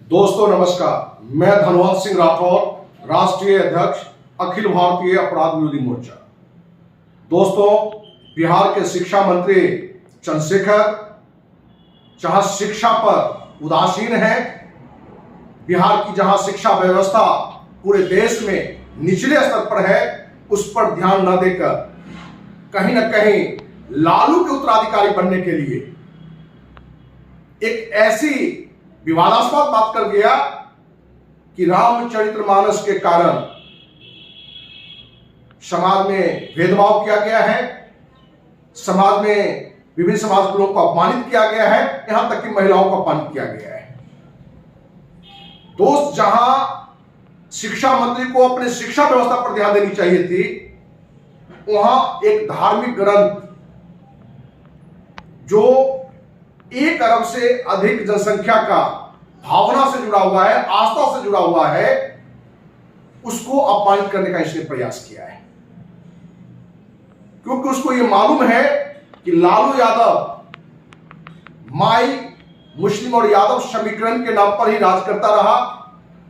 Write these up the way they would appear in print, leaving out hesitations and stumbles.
दोस्तों नमस्कार, मैं धनवंत सिंह राठौर, राष्ट्रीय अध्यक्ष अखिल भारतीय अपराध विरोधी मोर्चा। दोस्तों, बिहार के शिक्षा मंत्री चंद्रशेखर जहां शिक्षा पर उदासीन है, बिहार की जहां शिक्षा व्यवस्था पूरे देश में निचले स्तर पर है, उस पर ध्यान न देकर कहीं न कहीं लालू के उत्तराधिकारी बनने के लिए एक ऐसी विवादास्पद बात कर गया कि रामचरितमानस के कारण समाज में भेदभाव किया गया है, समाज में विभिन्न समाज के लोगों को अपमानित किया गया है, यहां तक कि महिलाओं को अपमानित किया गया है। दोस्त, जहां शिक्षा मंत्री को अपने शिक्षा व्यवस्था पर ध्यान देनी चाहिए थी, वहां एक धार्मिक ग्रंथ जो 1 अरब से अधिक जनसंख्या का भावना से जुड़ा हुआ है, आस्था से जुड़ा हुआ है, उसको अपमानित करने का इसने प्रयास किया है। क्योंकि उसको यह मालूम है कि लालू यादव माई मुस्लिम और यादव समीकरण के नाम पर ही राज करता रहा।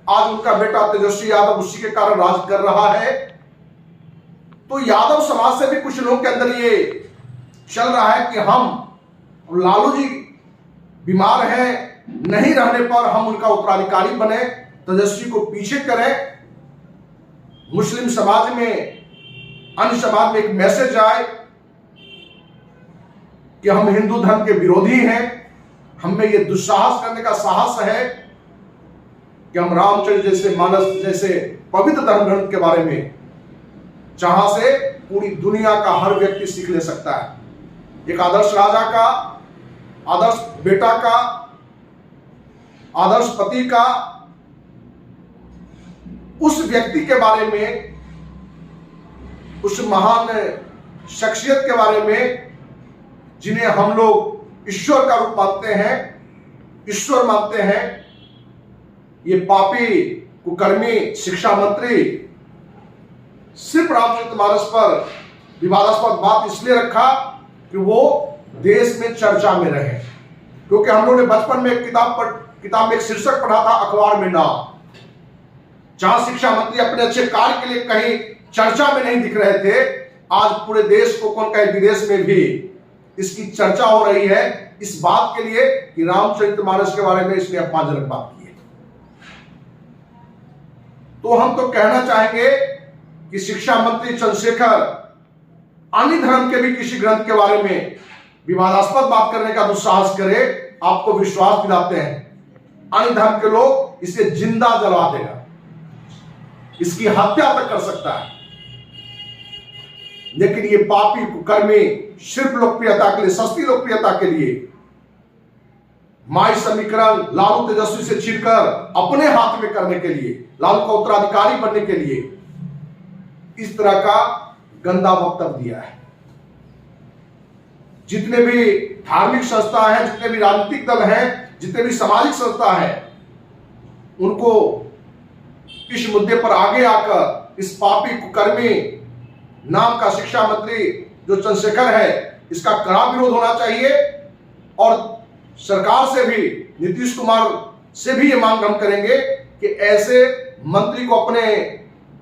आज उनका बेटा तेजस्वी यादव उसी के कारण राज कर रहा है। तो यादव समाज से भी कुछ लोगों के अंदर ये चल रहा है कि हम लालू जी बीमार हैं, नहीं रहने पर हम उनका उत्तराधिकारी बने, तेजस्वी को पीछे करें, मुस्लिम समाज में, अन्य समाज में एक मैसेज आए कि हम हिंदू धर्म के विरोधी हैं, हमें यह दुस्साहस करने का साहस है कि हम रामचरित जैसे मानस जैसे पवित्र धर्म ग्रंथ के बारे में, जहां से पूरी दुनिया का हर व्यक्ति सीख ले सकता है, एक आदर्श राजा का, आदर्श बेटा का, आदर्श पति का, उस व्यक्ति के बारे में, उस महान शख्सियत के बारे में जिन्हें हम लोग ईश्वर का रूप मानते हैं, ईश्वर मानते हैं। ये पापी कुकर्मी शिक्षा मंत्री सिर्फ रामचरितमानस पर विवादास्पद बात इसलिए रखा कि वो देश में चर्चा में रहे। क्योंकि हम लोगों ने बचपन में एक किताब में एक शीर्षक पढ़ा था, अखबार में नाम, जहां शिक्षा मंत्री अपने अच्छे कार्य के लिए कहीं चर्चा में नहीं दिख रहे थे, आज पूरे देश को कौन कहे विदेश में भी इसकी चर्चा हो रही है, इस बात के लिए कि रामचरितमानस के बारे में इसने अपमानजनक बात की है। तो हम तो कहना चाहेंगे कि शिक्षा मंत्री चंद्रशेखर अन्य धर्म के भी किसी ग्रंथ के बारे में विवादास्पद बात करने का दुस्साहस करे, आपको विश्वास दिलाते हैं अन्य धर्म के लोग इसे जिंदा जला देगा, इसकी हत्या तक कर सकता है। लेकिन ये पापी कुकर्मी सिर्फ लोकप्रियता के लिए, सस्ती लोकप्रियता के लिए, माई समीकरण लालू तेजस्वी से छीनकर अपने हाथ में करने के लिए, लालू का उत्तराधिकारी बनने के लिए इस तरह का गंदा वक्तव्य दिया है। जितने भी धार्मिक संस्था हैं, जितने भी राजनीतिक दल हैं, जितने भी सामाजिक संस्था है, उनको इस मुद्दे पर आगे आकर इस पापी कुकर्मी नाम का शिक्षा मंत्री जो चंद्रशेखर है, इसका कड़ा विरोध होना चाहिए। और सरकार से भी, नीतीश कुमार से भी ये मांग हम करेंगे कि ऐसे मंत्री को अपने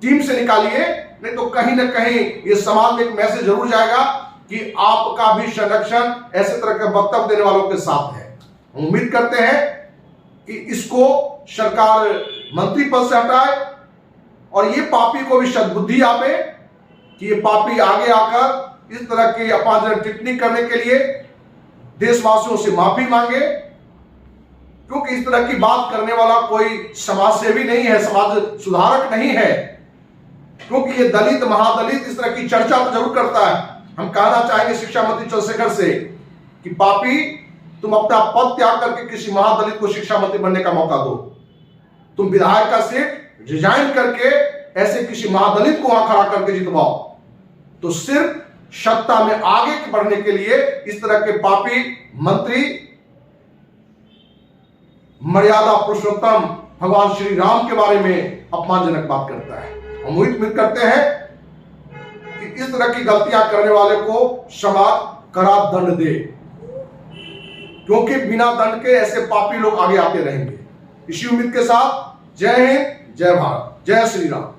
टीम से निकालिए, नहीं तो कहीं ना कहीं ये समाज में एक मैसेज जरूर जाएगा कि आपका भी संरक्षण ऐसे तरह के वक्तव्य देने वालों के साथ है। हम उम्मीद करते हैं कि इसको सरकार मंत्री पद से हटाए और ये पापी को भी सद्बुद्धि आवे कि ये पापी आगे आकर इस तरह की अपमानजनक टिप्पणी करने के लिए देशवासियों से माफी मांगे। क्योंकि इस तरह की बात करने वाला कोई समाज सेवी नहीं है, समाज सुधारक नहीं है। क्योंकि ये दलित महादलित इस तरह की चर्चा तो जरूर करता है। हम कहना चाहेंगे शिक्षा मंत्री चंद्रशेखर से कि पापी, तुम अपना पद त्याग करके किसी महादलित को शिक्षा मंत्री बनने का मौका दो। तुम विधायक का सीट रिजाइन करके ऐसे किसी महादलित को वहां खड़ा करके जितवाओ। तो सिर्फ सत्ता में आगे बढ़ने के लिए इस तरह के पापी मंत्री मर्यादा पुरुषोत्तम भगवान श्री राम के बारे में अपमानजनक बात करता है। हम उम्मीद करते हैं कि इस तरह की गलतियां करने वाले को समाज कड़ा दंड दे, क्योंकि बिना दंड के ऐसे पापी लोग आगे आते रहेंगे। इसी उम्मीद के साथ जय हिंद, जय भारत, जय श्री राम।